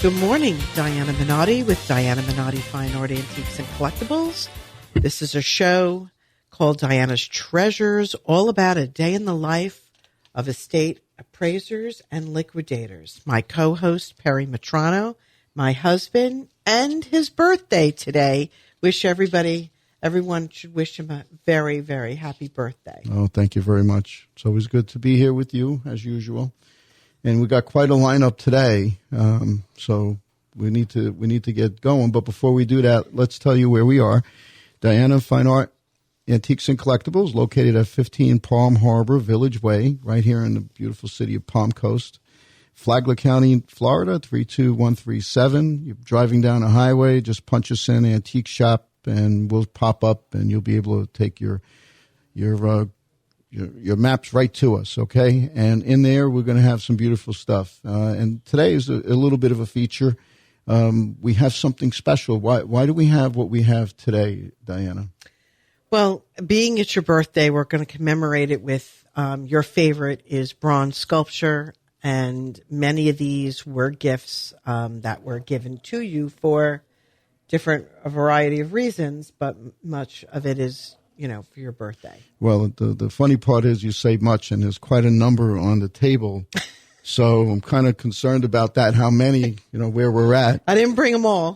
Good morning, Diana Minotti with Diana Minotti Fine Art Antiques and Collectibles. This is a show called Diana's Treasures, all about a day in the life of estate appraisers and liquidators. My co-host, Perry Matrano, my husband, and his birthday today. Everyone should wish him a very, very happy birthday. Oh, thank you very much. It's always good to be here with you, as usual. And we got quite a lineup today, so we need to get going. But before we do that, let's tell you where we are. Diana Fine Art Antiques and Collectibles, located at 15 Palm Harbor Village Way, right here in the beautiful city of Palm Coast. Flagler County, Florida, 32137. You're driving down a highway, just punch us in, Antique Shop, and we'll pop up, and you'll be able to take your maps right to us, okay? And in there, we're going to have some beautiful stuff. And today is a little bit of a feature. We have something special. Why do we have what we have today, Diana? Well, being it's your birthday, we're going to commemorate it with your favorite is bronze sculpture, and many of these were gifts that were given to you for a variety of reasons, but much of it is for your birthday. Well, the funny part is you say much, and there's quite a number on the table. So I'm kind of concerned about that, how many, where we're at. I didn't bring them all.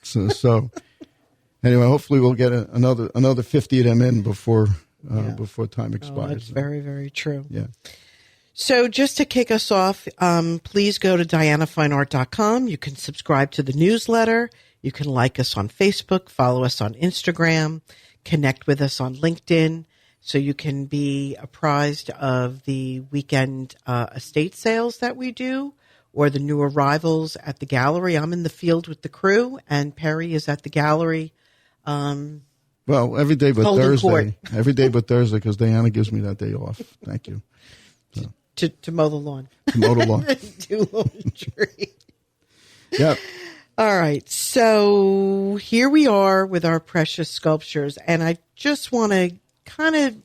So anyway, hopefully we'll get another 50 of them in before time expires. That's very, very true. Yeah. So just to kick us off, please go to DianaFineArt.com. You can subscribe to the newsletter. You can like us on Facebook, follow us on Instagram, connect with us on LinkedIn, so you can be apprised of the weekend estate sales that we do or the new arrivals at the gallery. I'm in the field with the crew, and Perry is at the gallery. Well, every day but Thursday. Court. Every day but Thursday, because Diana gives me that day off. Thank you. So. To mow the lawn. To mow the lawn. Do laundry. Yep. All right, so here we are with our precious sculptures, and I just want to kind of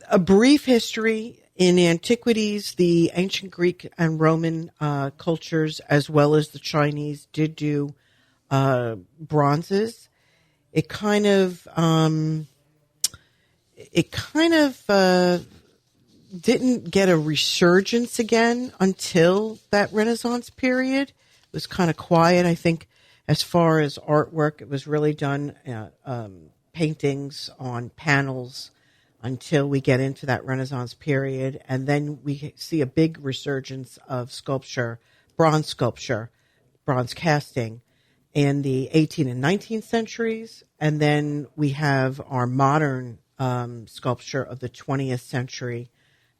a brief history in antiquities. The ancient Greek and Roman cultures, as well as the Chinese, did do bronzes. It kind of didn't get a resurgence again until that Renaissance period. It was kind of quiet, I think, as far as artwork. It was really done paintings on panels until we get into that Renaissance period. And then we see a big resurgence of bronze casting in the 18th and 19th centuries. And then we have our modern sculpture of the 20th century.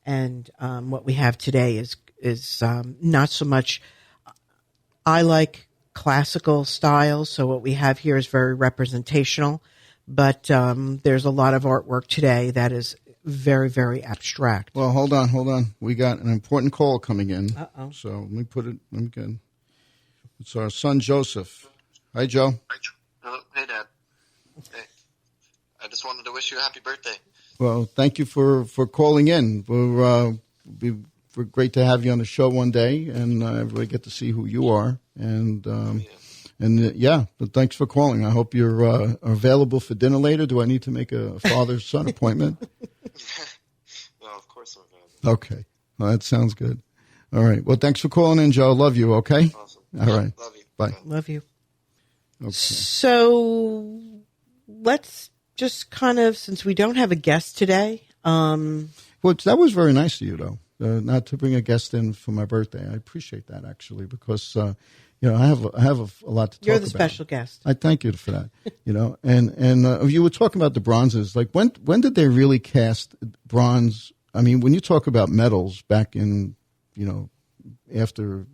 And what we have today is not so much... I like classical style, so what we have here is very representational, but there's a lot of artwork today that is very, very abstract. Well, hold on. We got an important call coming in. Uh-oh. So let me get. It's our son, Joseph. Hi, Joe. Hello. Hey, Dad. Hey. I just wanted to wish you a happy birthday. Well, thank you for calling in. We're great to have you on the show one day, and everybody get to see who you are. And but thanks for calling. I hope you're available for dinner later. Do I need to make a father-son appointment? Well, of course I'm available. Okay. Well, that sounds good. All right. Well, thanks for calling in, Joe. Love you, okay? Awesome. All right. Love you. Bye. Love you. Okay. So let's just kind of, since we don't have a guest today. Well, that was very nice of you, though. Not to bring a guest in for my birthday. I appreciate that, actually, because I have a lot to talk about. You're the special guest. I thank you for that. And you were talking about the bronzes. Like when did they really cast bronze? I mean, when you talk about metals back in after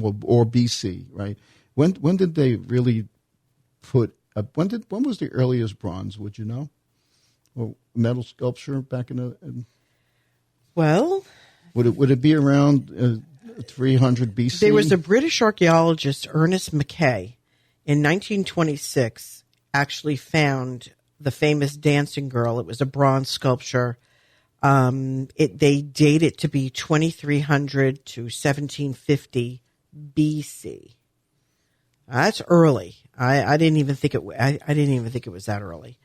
or BC, right? When did they really put? When was the earliest bronze? Would you know? Or metal sculpture back in the. Well, would it be around 300 BC? There was a British archaeologist, Ernest Mackay, in 1926, actually found the famous dancing girl. It was a bronze sculpture. They date it to be 2300 to 1750 BC. That's early. I didn't even think it. I didn't even think it was that early.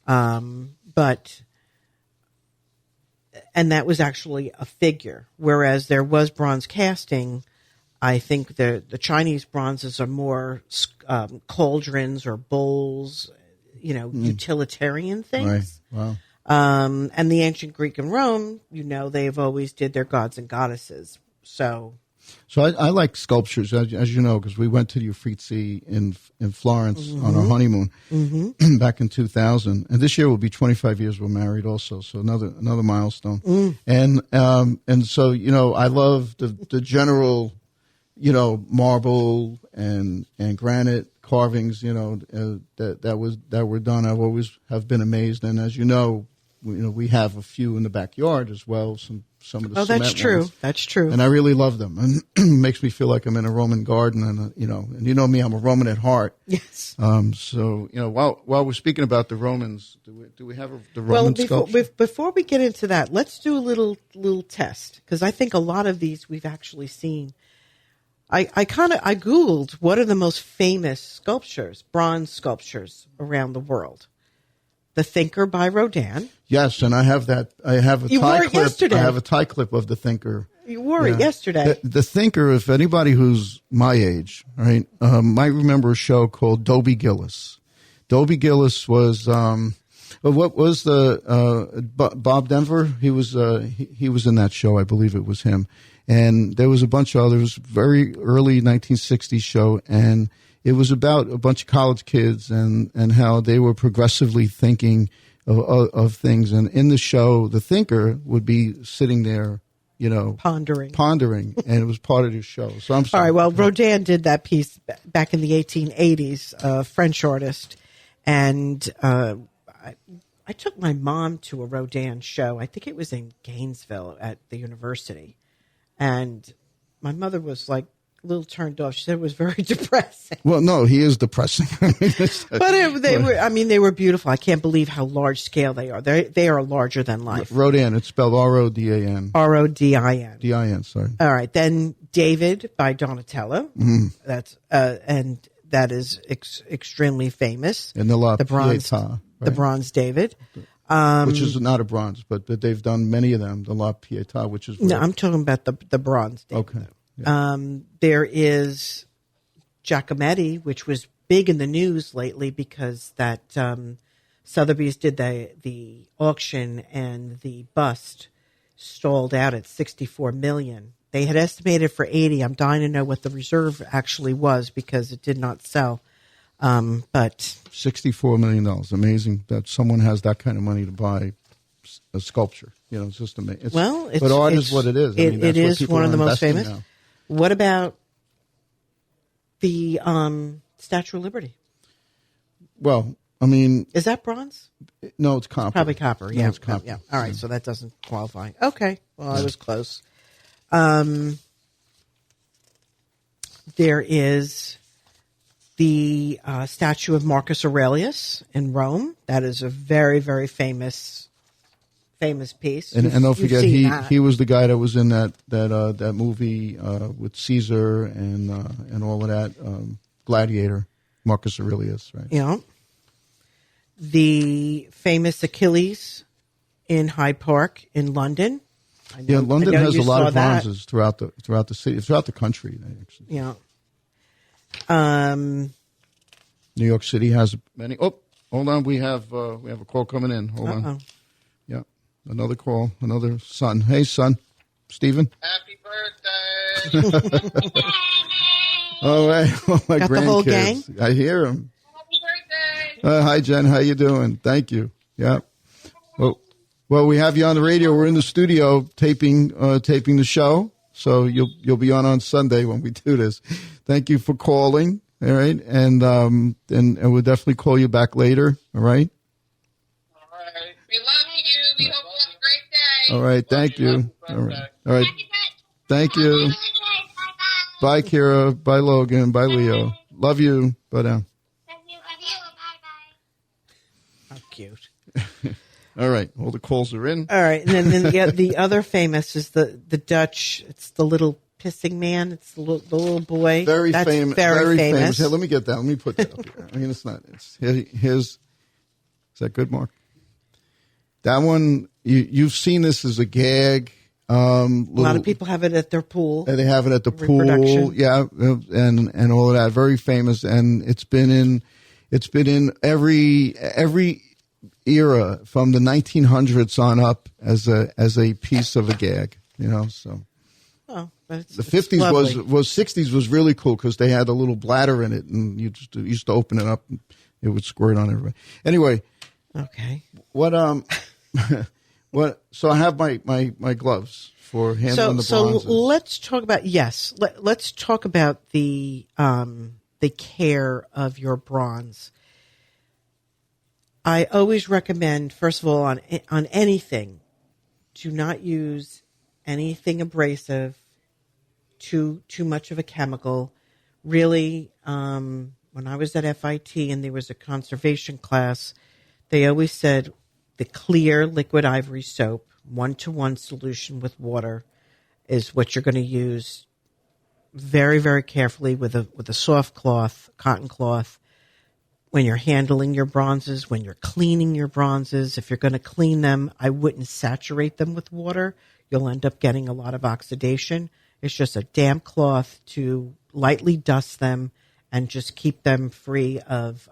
But that was actually a figure, whereas there was bronze casting. I think the Chinese bronzes are more cauldrons or bowls, utilitarian things. Right. Wow. And the ancient Greek and Rome, they've always did their gods and goddesses. So I like sculptures, as you know, because we went to the Uffizi in Florence on our honeymoon back in 2000, and this year will be 25 years we're married also, so another milestone. And so I love the general, marble and granite carvings, that were done. I've always have been amazed, and as you know, we have a few in the backyard as well. Some of the cement that's true. ones. That's true. And I really love them, and it makes me feel like I'm in a Roman garden, and me, I'm a Roman at heart. Yes. So while we're speaking about the Romans, do we have the Roman sculpture? Before we get into that, let's do a little test, because I think a lot of these we've actually seen. I Googled what are the most famous bronze sculptures around the world. The Thinker by Rodin. Yes, and I have that. I have a you tie wore it clip. Yesterday. I have a tie clip of the Thinker. You wore it yesterday. The Thinker, if anybody who's my age, right, might remember a show called Dobie Gillis. Dobie Gillis was what was the Bob Denver? He was in that show. I believe it was him. And there was a bunch of others, very early 1960s show, and it was about a bunch of college kids and how they were progressively thinking of things. And in the show, the Thinker would be sitting there, pondering, and it was part of his show. So I'm sorry. All right. Well, Rodin did that piece back in the 1880s, a French artist, and I took my mom to a Rodin show. I think it was in Gainesville at the university. And my mother was like a little turned off. She said it was very depressing. Well, no, he is depressing. But they were beautiful. I can't believe how large scale they are. They are larger than life. Rodin, it's spelled R-O-D-A-N. R-O-D-I-N. D-I-N, sorry. All right. Then David by Donatello. That's and that is extremely famous. And the bronze, Pietà, right? The bronze David. Which is not a bronze, but they've done many of them. The La Pietà, which is... No, I'm talking about the bronze David. Okay. Yeah. There is Giacometti, which was big in the news lately because that Sotheby's did the auction and the bust stalled out at $64 million. They had estimated for 80. I'm dying to know what the reserve actually was because it did not sell. But $64 million. Amazing that someone has that kind of money to buy a sculpture. It's just amazing. But art is what it is. It is one of the most famous. Now. What about the Statue of Liberty? Well, is that bronze? No, it's copper. Probably copper. Yeah, no, it's copper. Yeah. All right, so that doesn't qualify. Okay, well, I was close. There is the statue of Marcus Aurelius in Rome. That is a very, very famous piece. And don't forget, he was the guy that was in that movie with Caesar and all of that, Gladiator, Marcus Aurelius, right? Yeah. The famous Achilles in Hyde Park in London. London has a lot of bronzes throughout the city, throughout the country. Actually. Yeah. New York City has many. Oh, hold on, we have a call coming in. Hold on. Yeah, another call, another son. Hey, son, Stephen. Happy birthday! All right, my got grandkids. The whole gang? I hear them. Happy birthday! Hi, Jen. How you doing? Thank you. Yeah. Well, we have you on the radio. We're in the studio taping the show, so you'll be on Sunday when we do this. Thank you for calling. All right, and we'll definitely call you back later. All right. All right. We love you. We hope you have a great day. All right. Thank you. All right. Thank you. Bye, Kira. Bye, Logan. Bye, Leo. Love you. Bye now. How cute. All right. All the calls are in. All right. And then the other famous is the Dutch. It's the little pissing man. It's the little boy. Very That's famous. Very famous. Here, let me get that. Let me put that up here. I mean, it's not. It's here's. Is that good, Mark? That one you've seen this as a gag. A lot of people have it at their pool. They have it at the pool, yeah, and all of that. Very famous, and it's been in every era from the 1900s on up as a piece of a gag, So, oh, but the 50s was 60s was really cool because they had a little bladder in it, and you just used to open it up, and it would squirt on everybody. Anyway, okay, what What? So I have my gloves for handling the bronzes. So let's talk about let's talk about the care of your bronze. I always recommend, first of all, on anything, do not use anything abrasive, too much of a chemical. Really, when I was at FIT and there was a conservation class, they always said the clear liquid ivory soap, 1-to-1 solution with water, is what you're going to use very, very carefully with a soft cloth, cotton cloth, when you're handling your bronzes, when you're cleaning your bronzes. If you're going to clean them, I wouldn't saturate them with water. You'll end up getting a lot of oxidation. It's just a damp cloth to lightly dust them and just keep them free of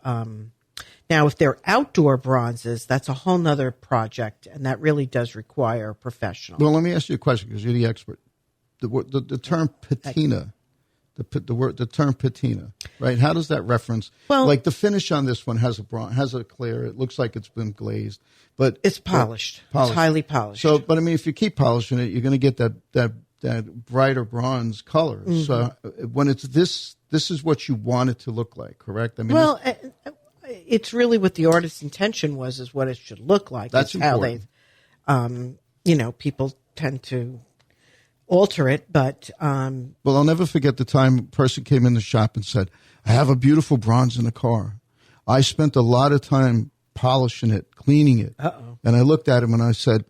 now, if they're outdoor bronzes, that's a whole nother project, and that really does require a professional. Well, let me ask you a question because you're the expert. The term patina, the term patina, right? How does that reference? Well, like the finish on this one has a clear. It looks like it's been glazed, but it's polished. It's highly polished. So, but I mean, if you keep polishing it, you're going to get that brighter bronze color. Mm-hmm. So, when it's this is what you want it to look like, correct? I mean, well. It's really what the artist's intention was, is what it should look like. That's important. How they, people tend to alter it, but. Well, I'll never forget the time a person came in the shop and said, I have a beautiful bronze in the car. I spent a lot of time polishing it, cleaning it. Uh-oh. And I looked at him and I said,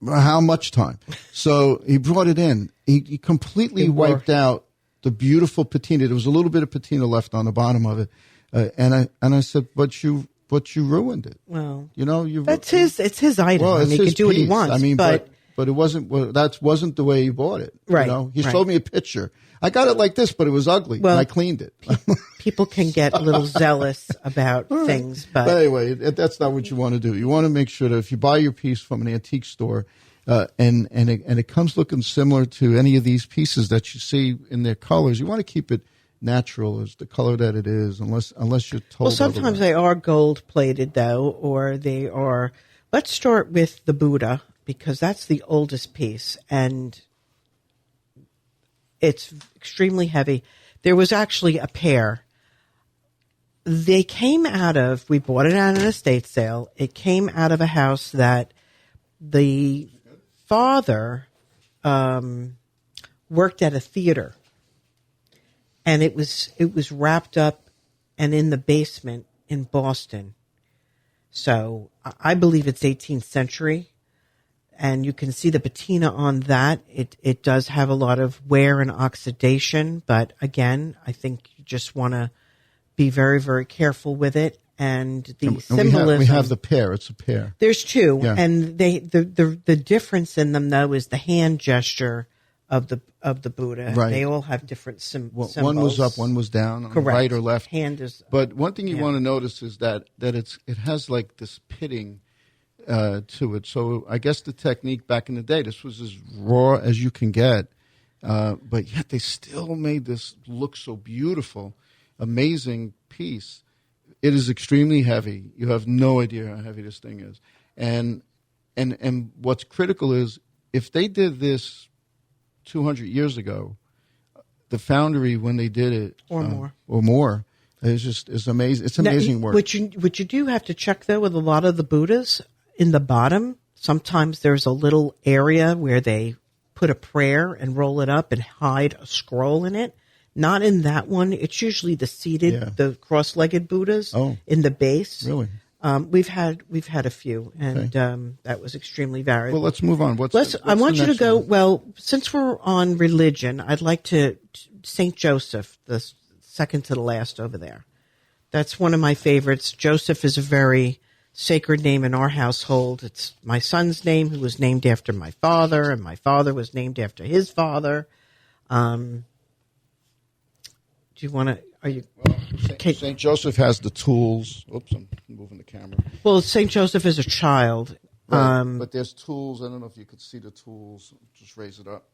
how much time? So he brought it in. He completely wiped out the beautiful patina. There was a little bit of patina left on the bottom of it. And I said, but you ruined it. Well, it's his item. Well, he can do what he wants. I mean, but it wasn't. Well, that wasn't the way he bought it. Right. He showed me a picture. I got it like this, but it was ugly. Well, and I cleaned it. People can get a little zealous about things, but anyway, that's not what you want to do. You want to make sure that if you buy your piece from an antique store, and it comes looking similar to any of these pieces that you see in their colors, you want to keep it natural as the color that it is, unless you're told. Well, sometimes otherwise. They are gold plated though, or they are. Let's start with the Buddha because that's the oldest piece and it's extremely heavy. There was actually a pair. They came out of. We bought it at an estate sale. It came out of a house that the father worked at a theater. And it was wrapped up and in the basement in Boston. So I believe it's 18th century. And you can see the patina on that. It does have a lot of wear and oxidation. But again, I think you just want to be very, very careful with it. And the symbolism. We have the pair. It's a pair. There's two. Yeah. And the difference in them, though, is the hand gesture of the Buddha. Right. They all have different symbols. One was up, one was down, on the right or left. Hand is. But one thing you want to notice is that it has like this pitting to it. So I guess the technique back in the day, this was as raw as you can get, but yet they still made this look so beautiful, amazing piece. It is extremely heavy. You have no idea how heavy this thing is, and what's critical is if they did this 200 years ago, the foundry when they did it or more, it's amazing. It's amazing work. What you do have to check though with a lot of the Buddhas in the bottom. Sometimes there's a little area where they put a prayer and roll it up and hide a scroll in it. Not in that one. It's usually the seated, the cross-legged Buddhas in the base. Really? We've had a few, and that was extremely varied. Well, let's move on. I want you to go. One? Well, since we're on religion, I'd like to Saint Joseph, the second to the last over there. That's one of my favorites. Joseph is a very sacred name in our household. It's my son's name, who was named after my father, and my father was named after his father. Do you want to? Are you? Well, Saint Joseph has the tools. Oops, I'm moving the camera. Well, Saint Joseph is a child. Right, but there's tools. I don't know if you could see the tools. Just raise it up.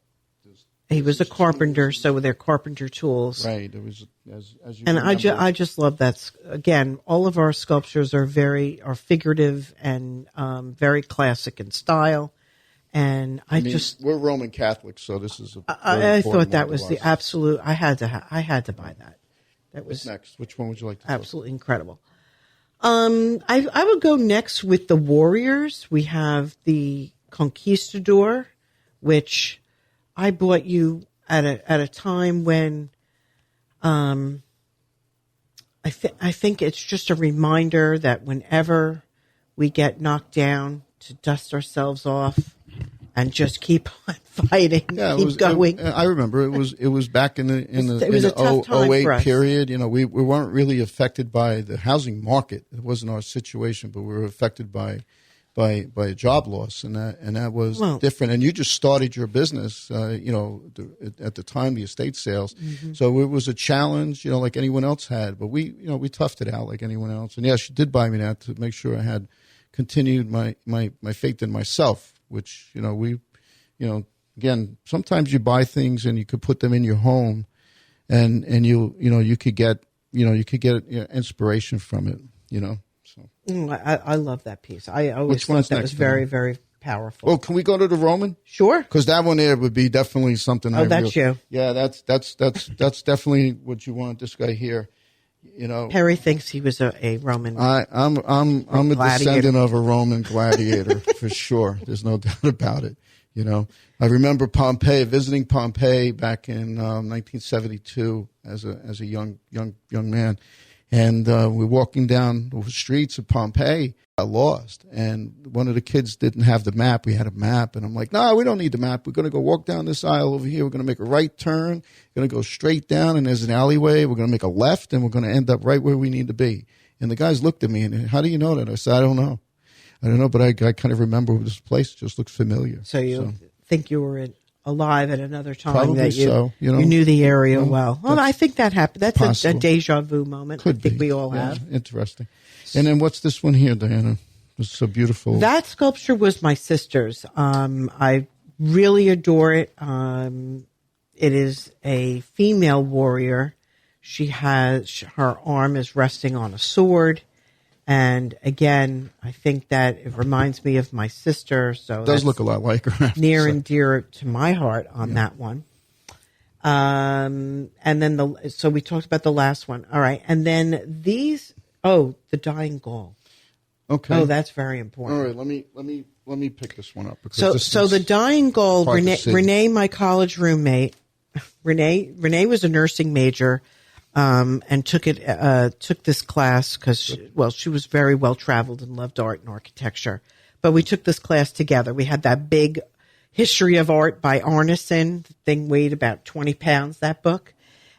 He was a carpenter, so they're carpenter tools. Right. It was as you. And remember. I just love that. Again, all of our sculptures are figurative and very classic in style. And I mean, we're Roman Catholics, so this is I thought that was the absolute. I had to buy that. That was What's next. Which one would you like to? Absolutely incredible. I would go next with the warriors. We have the Conquistador, which I bought you at a time when, I think it's just a reminder that whenever we get knocked down, to dust ourselves off and just keep on fighting, keep going. I remember it was back in the a tough time 08 for us. period. You know, we weren't really affected by the housing market. It wasn't our situation, but we were affected by a job loss, and that was different. And you just started your business, at the time, the estate sales. Mm-hmm. So it was a challenge, like anyone else had. But we toughed it out like anyone else. And yes, you did buy me that to make sure I had continued my faith in myself, which again, sometimes you buy things and you could put them in your home, and you could get inspiration from it, So. I love that piece. I always thought that was very, very powerful. Oh, can we go to the Roman? Sure. Because that one there would be definitely something. That's you. Yeah, that's definitely what you want. This guy here, Perry thinks he was a Roman. I'm a descendant of a Roman gladiator for sure. There's no doubt about it. I remember visiting Pompeii back in 1972 as a young man. And we're walking down the streets of Pompeii. I lost, and one of the kids didn't have the map. We had a map, and I'm like, "No, we don't need the map. We're going to go walk down this aisle over here. We're going to make a right turn. We're going to go straight down, and there's an alleyway. We're going to make a left, and we're going to end up right where we need to be." And the guys looked at me, and how do you know that? I said, "I don't know, but I kind of remember this place. Just looks familiar." So you think you were alive at another time? Probably that so. You knew the area well. Well, I think that happened. That's a deja vu moment. Could I think be. we all have. Interesting. And then what's this one here, Diana? It's so beautiful. That sculpture was my sister's. I really adore it. It is a female warrior. She has her arm is resting on a sword. And again, I think that it reminds me of my sister. So it does look a lot like her. Near and dear to my heart on that one. And then so we talked about the last one. All right. And then the dying Gaul. Okay. Oh, that's very important. All right. Let me pick this one up. Because so the dying Gaul, Renee, my college roommate, Renee was a nursing major. And took this class because, she was very well traveled and loved art and architecture. But we took this class together. We had that big History of Art by Arneson. The thing weighed about 20 pounds, that book.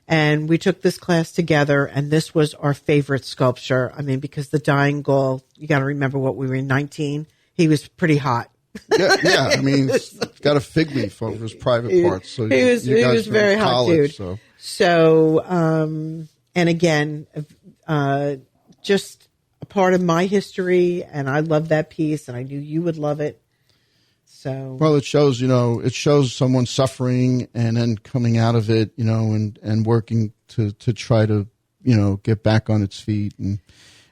And we took this class together, and this was our favorite sculpture. I mean, because the dying Gaul, you got to remember what we were in 19. He was pretty hot. Yeah. I mean, he's got a fig leaf over his private parts. So he was very hot, dude. So, and again, just a part of my history, and I love that piece, and I knew you would love it. So, well, it shows someone suffering and then coming out of it, and working to try to, get back on its feet. And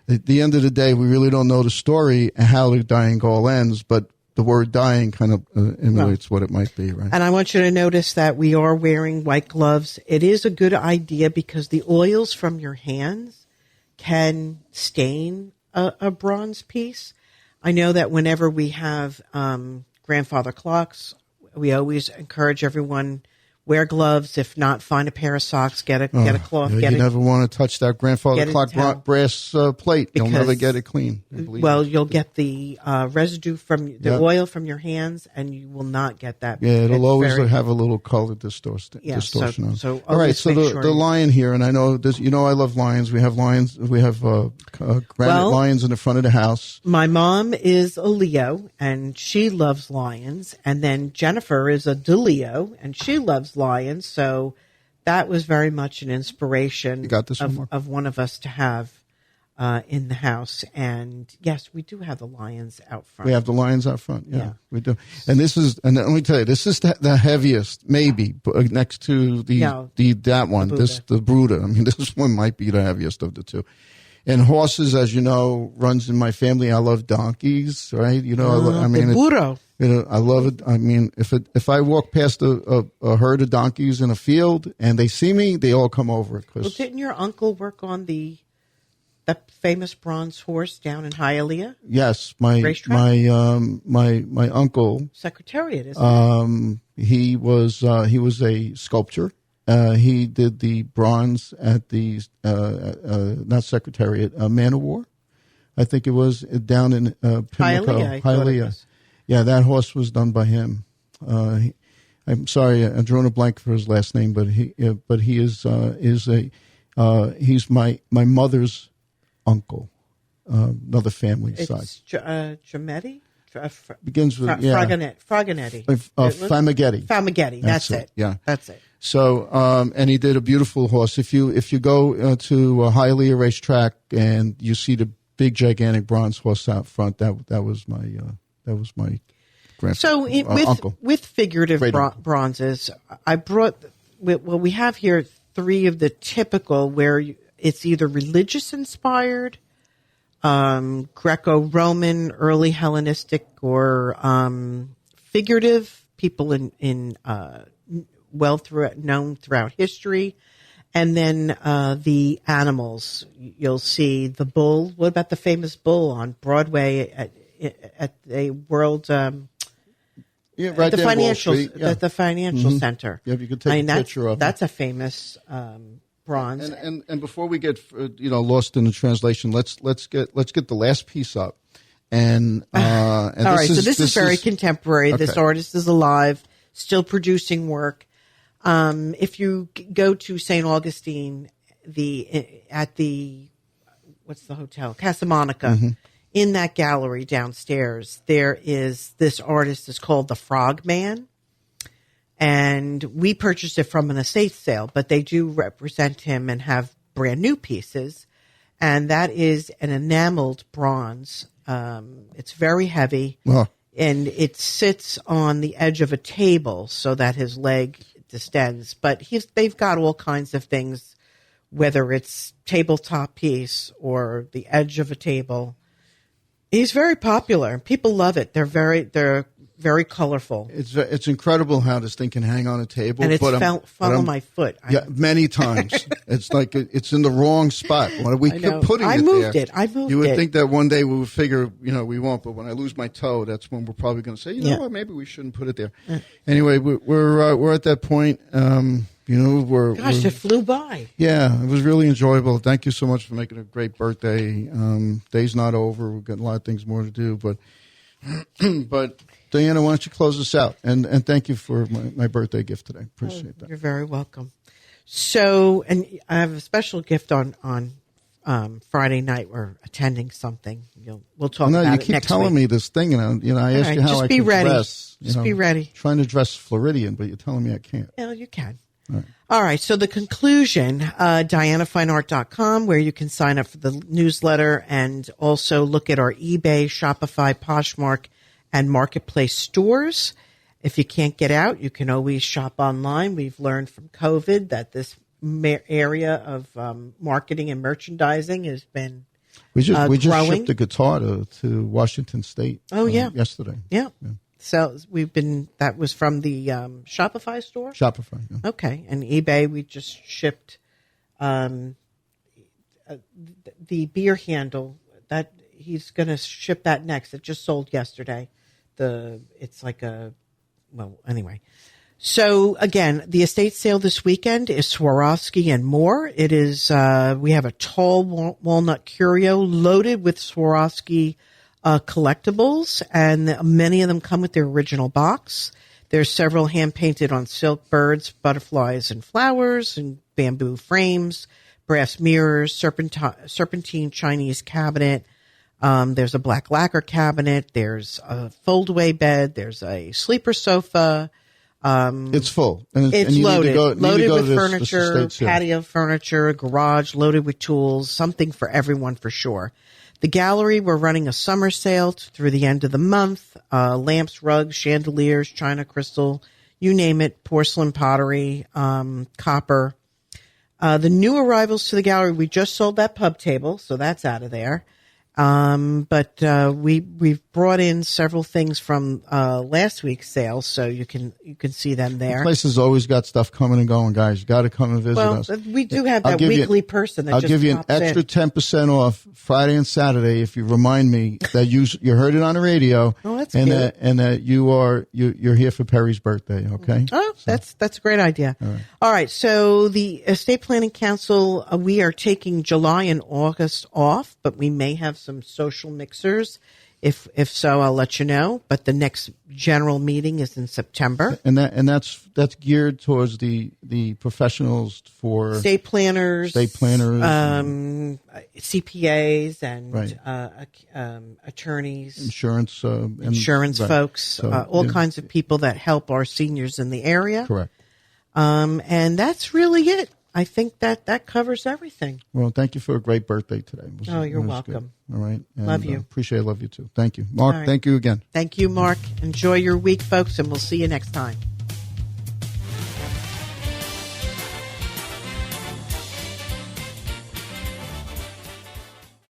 at the end of the day, we really don't know the story and how the dying Gaul ends, but the word dying kind of emulates what it might be, right? And I want you to notice that we are wearing white gloves. It is a good idea because the oils from your hands can stain a bronze piece. I know that whenever we have grandfather clocks, we always encourage everyone wear gloves. If not, find a pair of socks. Get a cloth. You never want to touch that grandfather clock brass plate. You'll never get it clean. Well, you'll get the residue from the oil from your hands, and you will not get that. Yeah, it'll always have a little color distortion on it. So all right, so the lion here, and I know this. You know, I love lions. We have lions. We have granite lions in the front of the house. My mom is a Leo, and she loves lions. And then Jennifer is a DeLeo, and she loves lions. So that was very much an inspiration of one of us to have in the house. And yes, we do have the lions out front. We have the lions out front. Yeah, we do. And let me tell you, this is the heaviest, maybe next to that one. The Bruder. I mean, this one might be the heaviest of the two. And horses, as you know, runs in my family. I love donkeys, right? You know, the burro. I love it. I mean, if I walk past a herd of donkeys in a field and they see me, they all come over. Well, didn't your uncle work on that famous bronze horse down in Hialeah? Yes, my uncle Secretariat. He was a sculptor. He did the bronze at the not Secretariat, Man of War. I think it was down in Pimlico, Hialeah. Yeah, that horse was done by him. I'm sorry, I'm drawing a blank for his last name, but he he's my mother's uncle, another family side. It's Giametti? Begins with Fraganetti. Famagetti. That's it. Yeah, that's it. So, and he did a beautiful horse. If you go to Hialeah Racetrack and you see the big gigantic bronze horse out front, that was my grandfather. So uncle. With figurative bronzes, I brought. Well, we have here 3 of the typical where it's either religious inspired, Greco-Roman, early Hellenistic, or figurative. People in known throughout history, and then the animals. You'll see the bull. What about the famous bull on Broadway at the World? Right the there, financial at the financial center. Yeah, you could take a picture of. That's a famous bronze. And before we get lost in the translation, let's get the last piece up. And all right, so this is very contemporary. Okay. This artist is alive, still producing work. If you go to St. Augustine, what's the hotel? Casa Monica. Mm-hmm. In that gallery downstairs, there is this artist is called the Frogman, and we purchased it from an estate sale, but they do represent him and have brand new pieces, and that is an enameled bronze. It's very heavy, and it sits on the edge of a table so that his leg distends. But they've got all kinds of things, whether it's tabletop piece or the edge of a table. He's very popular. People love it. They're very colorful. It's incredible how this thing can hang on a table. And it's fell on my foot. Many times. It's like it's in the wrong spot. We kept putting it there. I moved it. You would think that one day we would figure, we won't. But when I lose my toe, that's when we're probably going to say, you know what, maybe we shouldn't put it there. Yeah. Anyway, we're at that point. It flew by. Yeah, it was really enjoyable. Thank you so much for making a great birthday. Day's not over. We've got a lot of things more to do, but Diana, why don't you close us out? And thank you for my birthday gift today. Appreciate that. You're very welcome. So, and I have a special gift on Friday night. We're attending something. We'll talk about it next week. You keep telling me this thing, and I asked you how I can dress. Just be ready. Trying to dress Floridian, but you're telling me I can't. Well, you can. All right. So the conclusion, DianaFineArt.com, where you can sign up for the newsletter and also look at our eBay, Shopify, Poshmark, and Marketplace stores. If you can't get out, you can always shop online. We've learned from COVID that this area of marketing and merchandising has been we just growing. Shipped a guitar to Washington State. Yesterday. Yeah. So that was from the Shopify store? Shopify, yeah. Okay. And eBay, we just shipped the beer handle. That he's going to ship that next. It just sold yesterday. Anyway. So again, the estate sale this weekend is Swarovski and more. It is, we have a tall walnut curio loaded with Swarovski collectibles, and many of them come with their original box. There's several hand painted on silk birds, butterflies, and flowers, and bamboo frames, brass mirrors, serpentine Chinese cabinet. There's a black lacquer cabinet. There's a fold-away bed. There's a sleeper sofa. It's full. And it's and you loaded. Need to go, Loaded with this furniture, estate sale. patio furniture, garage loaded with tools, something for everyone for sure. The gallery, we're running a summer sale through the end of the month. Lamps, rugs, chandeliers, china, crystal, you name it, porcelain, pottery, copper. The new arrivals to the gallery, we just sold that pub table, so that's out of there. But we've brought in several things from last week's sale, so you can see them there. The place has always got stuff coming and going, guys. You got to come and visit us. We do have that weekly person that I'll just give you an pops extra in. 10% off Friday and Saturday if you remind me that you heard it on the radio. Oh, that's and cute. that you're here for Perry's birthday. Okay. Oh, that's a great idea. All right. So the Estate Planning Council, we are taking July and August off, but we may have some social mixers. If so, I'll let you know. But the next general meeting is in September. And that's geared towards the professionals for Estate planners, CPAs, and Right. Attorneys, insurance insurance folks, So, all kinds of people that help our seniors in the area. Correct. And that's really it. I think that covers everything. Well, thank you for a great birthday today. You're it was welcome. Good. All right. And, Love you. Appreciate it. Love you too. Thank you. Mark, All right. Thank you again. Thank you, Mark. Enjoy your week, folks, and we'll see you next time.